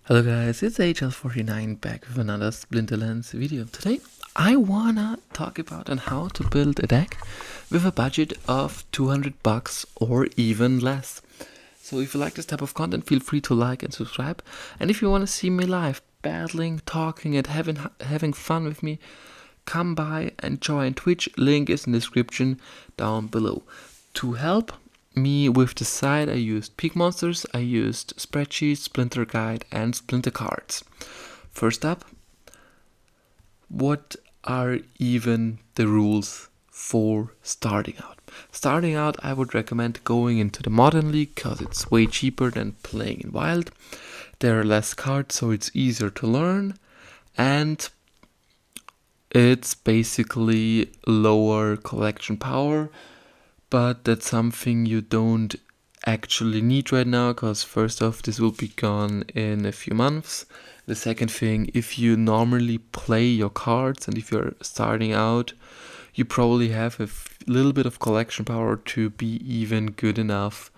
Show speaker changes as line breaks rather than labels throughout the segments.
Hello guys, it's Ign Hl04 back with another Splinterlands video. Today I wanna talk about on how to build a deck with a budget of 200 bucks or even less. So if you like this type of content, feel free to like and subscribe. And if you wanna see me live, battling, talking and having fun with me, come by and join Twitch. Link is in the description down below. To help me with the site, I used Peak Monsters, I used Spreadsheets, Splinter Guide, and Splinter Cards. First up, what are even the rules for starting out? Starting out, I would recommend going into the Modern League because it's way cheaper than playing in Wild. There are less cards, so it's easier to learn, and it's basically lower collection power. But that's something you don't actually need right now, because first off, this will be gone in a few months. The second thing, if you normally play your cards and if you're starting out, you probably have a little bit of collection power to be even good enough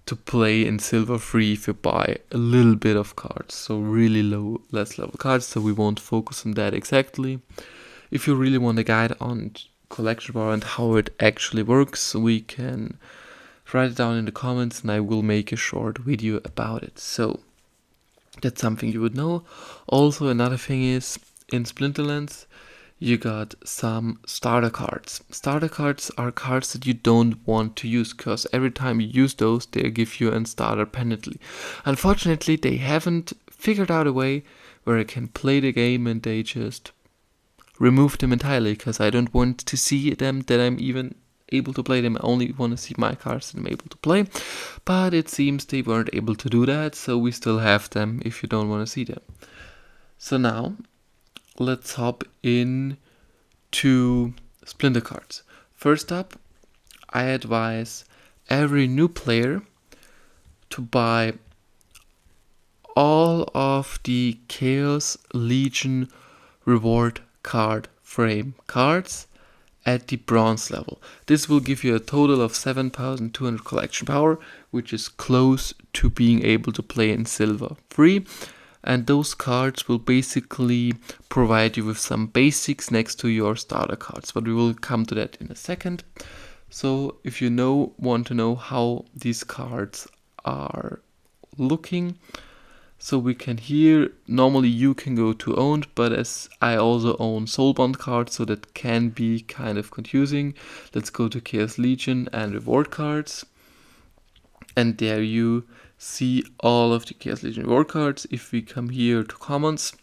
to play in silver free if you buy a little bit of cards. So really low, less level cards, so we won't focus on that exactly. If you really want a guide on collection power and how it actually works, we can write it down in the comments and I will make a short video about it. So that's something you would know. Also, another thing is, in Splinterlands you got some starter cards. Starter cards are cards that you don't want to use, because every time you use those they give you a starter penalty. Unfortunately, they haven't figured out a way where I can play the game and they just remove them entirely, because I don't want to see them that I'm even able to play them. I only want to see my cards that I'm able to play. But it seems they weren't able to do that, so we still have them if you don't want to see them. So now let's hop in to Splinter cards. First up, I advise every new player to buy all of the Chaos Legion reward card frame cards at the bronze level. This will give you a total of 7,200 collection power, which is close to being able to play in silver free. And those cards will basically provide you with some basics next to your starter cards, but we will come to that in a second. So if you want to know how these cards are looking, so we can here, normally you can go to owned, but as I also own soulbound cards, so that can be kind of confusing. Let's go to Chaos Legion and reward cards. And there you see all of the Chaos Legion reward cards. If we come here to commons,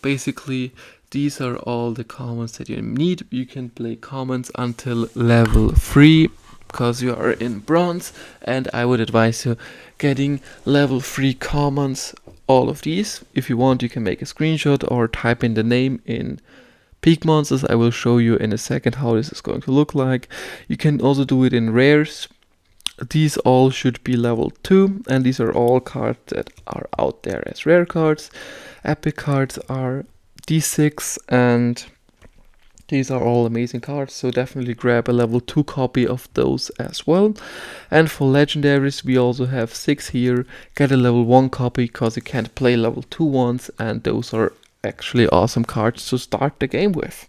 basically these are all the commons that you need. You can play commons until level 3 because you are in bronze, and I would advise you getting level 3 commons, all of these. If you want, you can make a screenshot or type in the name in Peak Monsters. I will show you in a second how this is going to look like. You can also do it in rares. These all should be level 2, and these are all cards that are out there as rare cards. Epic cards are D6, and these are all amazing cards, so definitely grab a level 2 copy of those as well. And for legendaries, we also have 6 here. Get a level 1 copy because you can't play level 2 ones, and those are actually awesome cards to start the game with.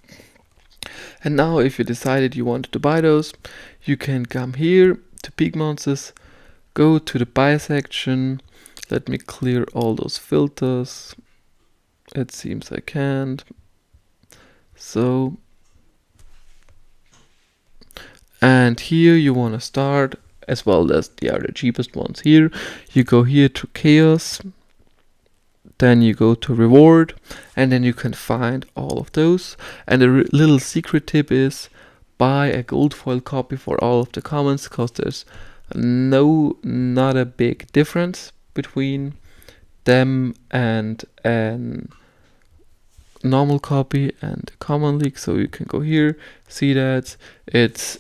And now if you decided you wanted to buy those, you can come here to Peak Monsters, go to the buy section. Let me clear all those filters. It seems I can't. So, and here you want to start, as well as the other cheapest ones here. You go here to Chaos, then you go to Reward, and then you can find all of those. And a little secret tip is buy a gold foil copy for all of the commons, because there's not a big difference between them and an normal copy and common league. So you can go here, see that it's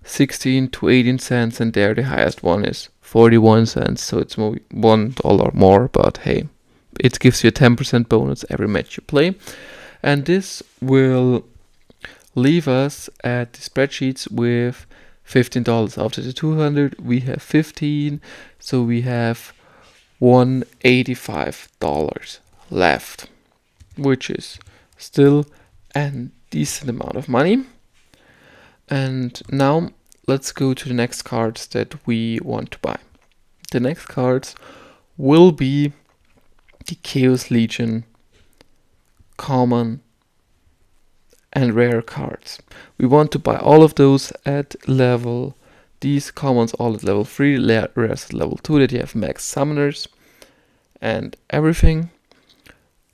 16 to 18 cents, and there the highest one is 41 cents, so it's $1 more, but hey, it gives you a 10% bonus every match you play. And this will leave us at the spreadsheets with $15. After the 200 we have 15, so we have $185 left, which is still a decent amount of money. And now let's go to the next cards that we want to buy. The next cards will be the Chaos Legion common and rare cards. We want to buy all of those at level, these commons all at level 3, rares at level 2, that you have max summoners and everything.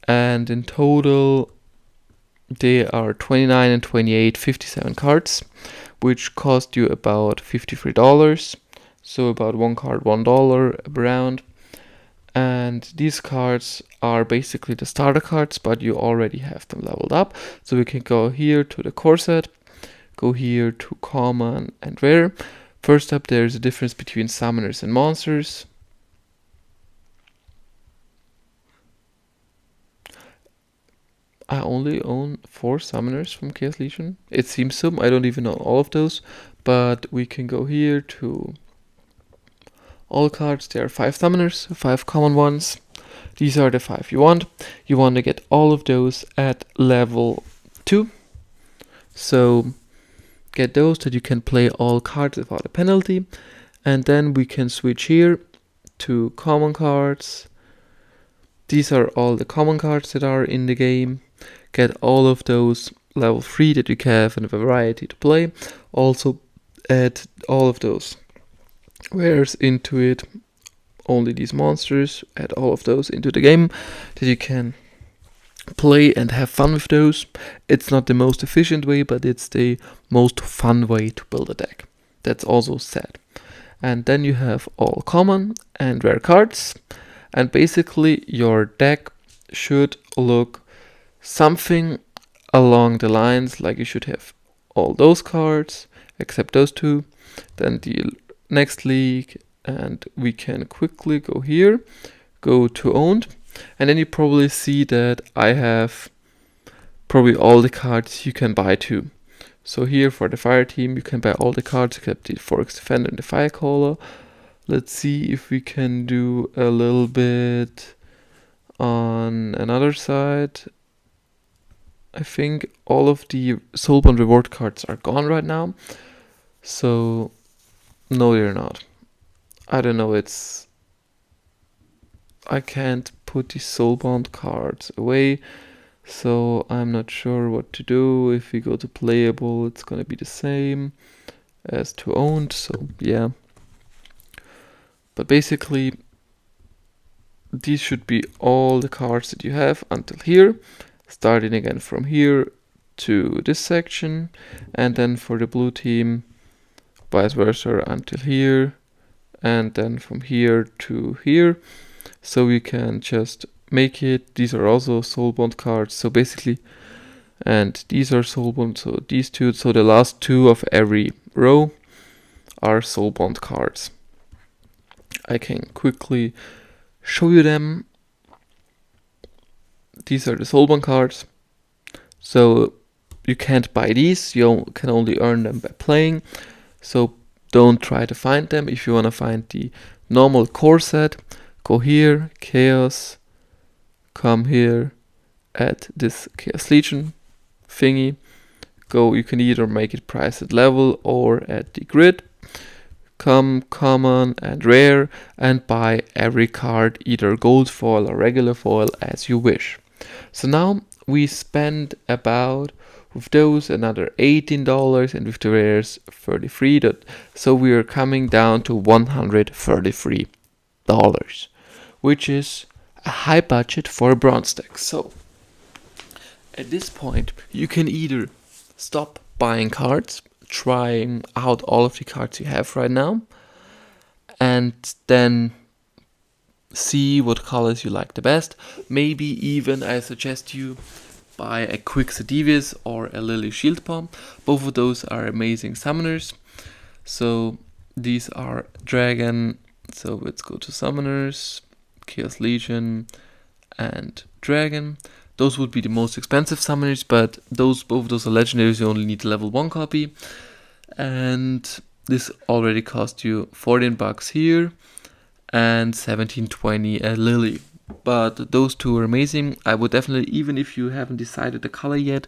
And in total they are 29 and 28, 57 cards, which cost you about $53. So about one card, $1 around. And these cards are basically the starter cards, but you already have them leveled up. So we can go here to the core set, go here to common and rare. First up, there's a difference between summoners and monsters. I only own 4 summoners from Chaos Legion. It seems so. I don't even know all of those, but we can go here to all cards. There are 5 summoners, 5 common ones. These are the 5 you want. You want to get all of those at level 2. So get those that you can play all cards without a penalty. And then we can switch here to common cards. These are all the common cards that are in the game. Get all of those level 3 that you can have and a variety to play. Also add all of those rares into it. Only these monsters, add all of those into the game that you can play and have fun with those. It's not the most efficient way, but it's the most fun way to build a deck. That's also sad. And then you have all common and rare cards. And basically your deck should look something along the lines like you should have all those cards except those 2. Then the next league, and we can quickly go here, go to owned, and then you probably see that I have probably all the cards you can buy too. So here for the fire team you can buy all the cards except the Forex Defender and the Firecaller. Let's see if we can do a little bit on another side. I think all of the Soulbound reward cards are gone right now. So no, they're not. I don't know, I can't put the Soulbound cards away, so I'm not sure what to do. If we go to playable, it's gonna be the same as to owned, so yeah. But basically, these should be all the cards that you have until here, starting again from here to this section, and then for the blue team, vice versa until here, and then from here to here. So we can just make it. These are also Soulbound cards, so basically, and these are Soulbound, so these 2, so the last 2 of every row are Soulbound cards. I can quickly show you them. These are the Soulbound cards. So you can't buy these, you can only earn them by playing. So don't try to find them. If you want to find the normal core set, go here, Chaos, come here, add this Chaos Legion thingy. Go, you can either make it price at level or at the grid. Come common and rare and buy every card, either gold foil or regular foil, as you wish. So now we spend about, with those, another $18, and with the rares 33. So we are coming down to $133, which is a high budget for a bronze deck. So at this point you can either stop buying cards, trying out all of the cards you have right now, and then see what colors you like the best. Maybe even I suggest you buy a Quixotivius or a Lily Shieldpalm. Both of those are amazing summoners. So these are dragon. So let's go to summoners, Chaos Legion and dragon. Those would be the most expensive summoners, but both of those are legendaries. You only need a level 1 copy, and this already cost you $14 here, and 1720 a Lily. But those two are amazing. I would definitely, even if you haven't decided the color yet,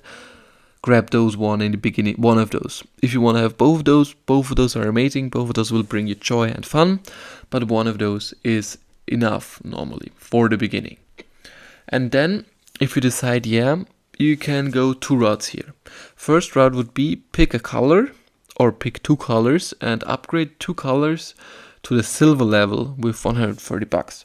grab those one in the beginning, one of those. If you want to have both of those are amazing. Both of those will bring you joy and fun, but one of those is enough normally for the beginning. And then if you decide, yeah, you can go 2 routes here. First route would be pick a color or pick 2 colors and upgrade 2 colors to the silver level with 130 bucks.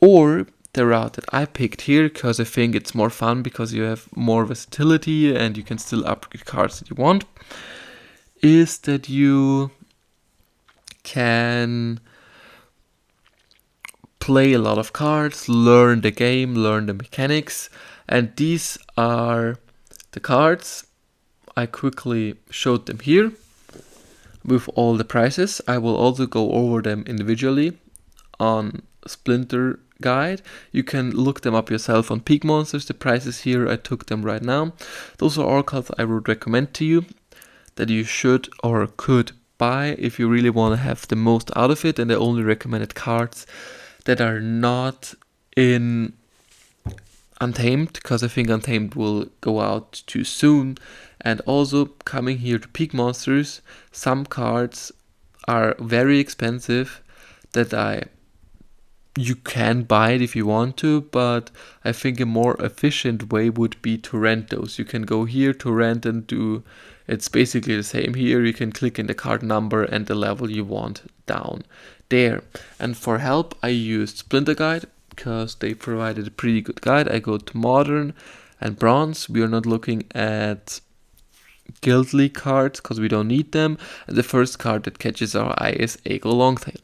Or the route that I picked here, because I think it's more fun because you have more versatility and you can still upgrade cards that you want, is that you can play a lot of cards, learn the game, learn the mechanics, and these are the cards. I quickly showed them here with all the prices. I will also go over them individually on Splinter Guide. You can look them up yourself on Peak Monsters. The prices here, I took them right now. Those are all cards I would recommend to you that you should or could buy if you really want to have the most out of it. And I only recommended cards that are not in Untamed, because I think Untamed will go out too soon. And also, coming here to Peak Monsters, some cards are very expensive that you can buy it if you want to, but I think a more efficient way would be to rent those. You can go here to rent and do, it's basically the same here. You can click in the card number and the level you want down there. And for help, I used Splinter Guide because they provided a pretty good guide. I go to Modern and Bronze. We are not looking at Guild League cards because we don't need them. And the first card that catches our eye is Ign Hl04.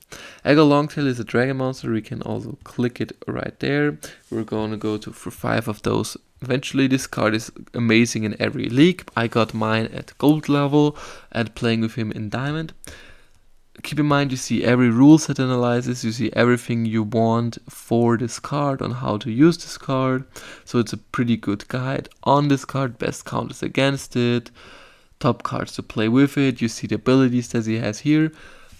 Ign Hl04 is a dragon monster. We can also click it right there. We're going to go for 5 of those. Eventually, this card is amazing in every league. I got mine at gold level and playing with him in diamond. Keep in mind, you see every rule set analysis, you see everything you want for this card, on how to use this card. So it's a pretty good guide on this card, best counters against it, top cards to play with it. You see the abilities that he has here,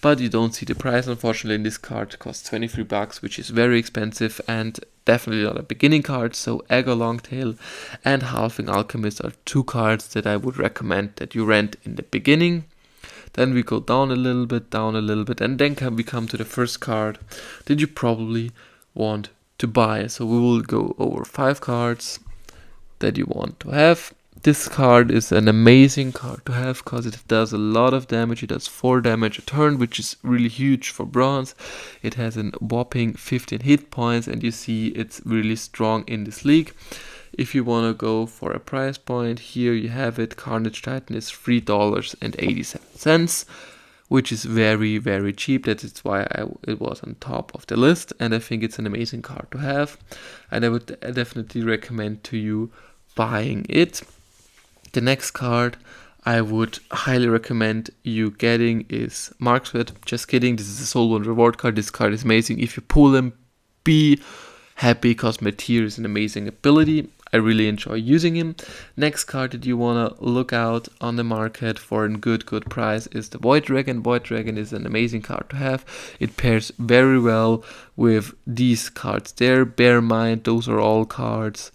but you don't see the price. Unfortunately, in this card, it costs 23 bucks, which is very expensive and definitely not a beginning card. So Ign Hl04 and Halfling Alchemist are 2 cards that I would recommend that you rent in the beginning. Then we go down a little bit, and then we come to the first card that you probably want to buy. So we will go over 5 cards that you want to have. This card is an amazing card to have because it does a lot of damage. It does 4 damage a turn, which is really huge for bronze. It has a whopping 15 hit points, and you see it's really strong in this league. If you want to go for a price point, here you have it. Carnage Titan is $3.87, which is very, very cheap. That is why it was on top of the list, and I think it's an amazing card to have, and I would definitely recommend to you buying it. The next card I would highly recommend you getting is Marksword. Just kidding, this is a Soul One reward card. This card is amazing. If you pull him, be happy because Meteor is an amazing ability. I really enjoy using him. Next card that you want to look out on the market for a good price is the Void Dragon. Void Dragon is an amazing card to have. It pairs very well with these cards there. Bear in mind, those are all cards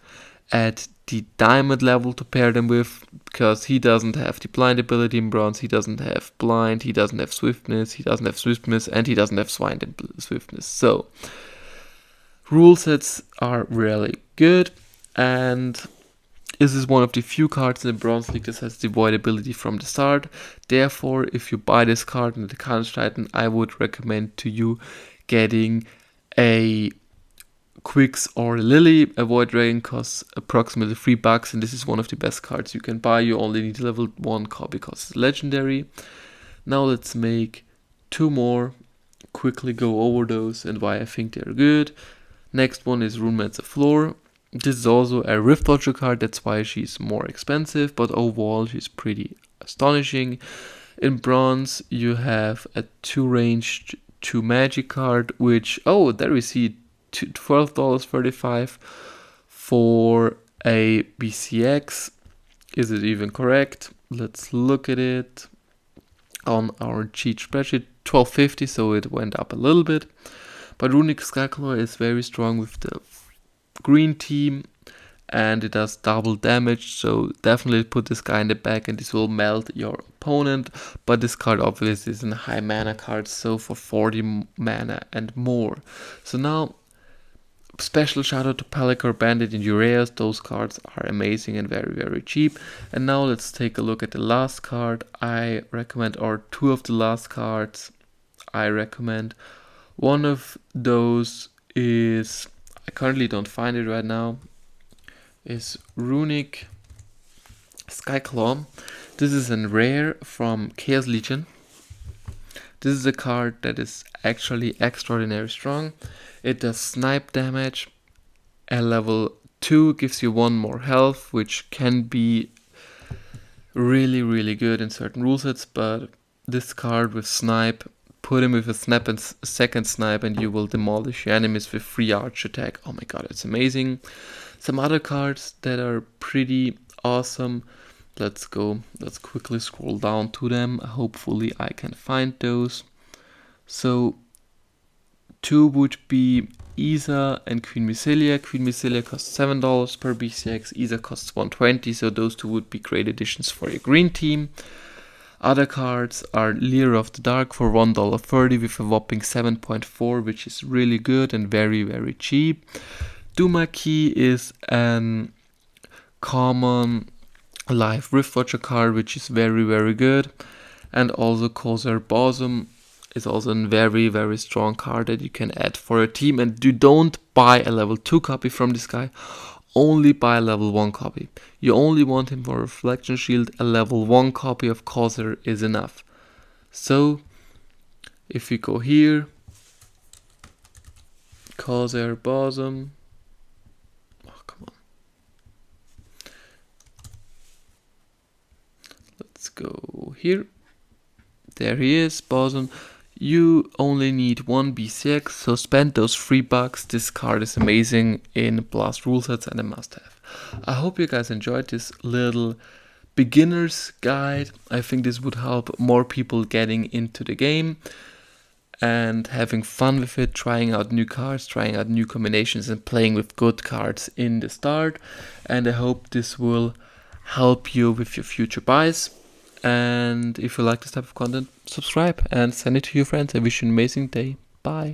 at the diamond level to pair them with, because he doesn't have the blind ability in bronze, he doesn't have blind, he doesn't have swiftness, and he doesn't have swine swiftness. So rule sets are really good, and this is one of the few cards in the Bronze League that has the void ability from the start. Therefore, if you buy this card in the Carnage Titan, I would recommend to you getting a Quicks or Lily. A Void Dragon costs approximately $3, and this is one of the best cards you can buy. You only need level 1 copy because it's legendary. Now let's make 2 more, quickly go over those and why I think they're good. Next one is Ign Hl04. This is also a Rift Watcher card, that's why she's more expensive, but overall she's pretty astonishing. In bronze you have a 2 ranged 2 magic card, which, oh, there we see $12.35 for a BCX. Is it even correct? Let's look at it on our cheat spreadsheet. $12.50, so it went up a little bit. But Runic Skyclaw is very strong with the green team, and it does double damage, so definitely put this guy in the back and this will melt your opponent. But this card obviously is a high mana card, so for 40 mana and more. So now, special shout out to Pelakor, Bandit and Ureas. Those cards are amazing and very, very cheap. And now let's take a look at the last card I recommend, or two of the last cards I recommend. One of those is, I currently don't find it right now, is Runic Skyclaw. This is a rare from Chaos Legion. This is a card that is actually extraordinarily strong. It does snipe damage. At level 2 gives you 1 more health, which can be really, really good in certain rule sets, but this card with snipe, put him with a snap and second snipe and you will demolish your enemies with free arch attack. Oh my god, it's amazing. Some other cards that are pretty awesome. Let's quickly scroll down to them. Hopefully I can find those. So 2 would be Isa and Queen Mycelia. Queen Mycelia costs $7 per BCX, Isa costs $120, so those two would be great additions for your green team. Other cards are Lyra of the Dark for $1.30 with a whopping 7.4, which is really good and very, very cheap. Dumaki is an common live Riftwatcher card, which is very, very good. And also Corsair Bosom is also a very, very strong card that you can add for a team. And you don't buy a level 2 copy from this guy, only buy a level 1 copy. You only want him for Reflection Shield. A level 1 copy of Corsair is enough. So if we go here, Corsair Bosom, oh come on, let's go here. There he is, Bosom. You only need 1 BCX, so spend those $3. This card is amazing in Blast rule sets and a must-have. I hope you guys enjoyed this little beginner's guide. I think this would help more people getting into the game and having fun with it, trying out new cards, trying out new combinations and playing with good cards in the start. And I hope this will help you with your future buys. And if you like this type of content, subscribe and send it to your friends. I wish you an amazing day. Bye.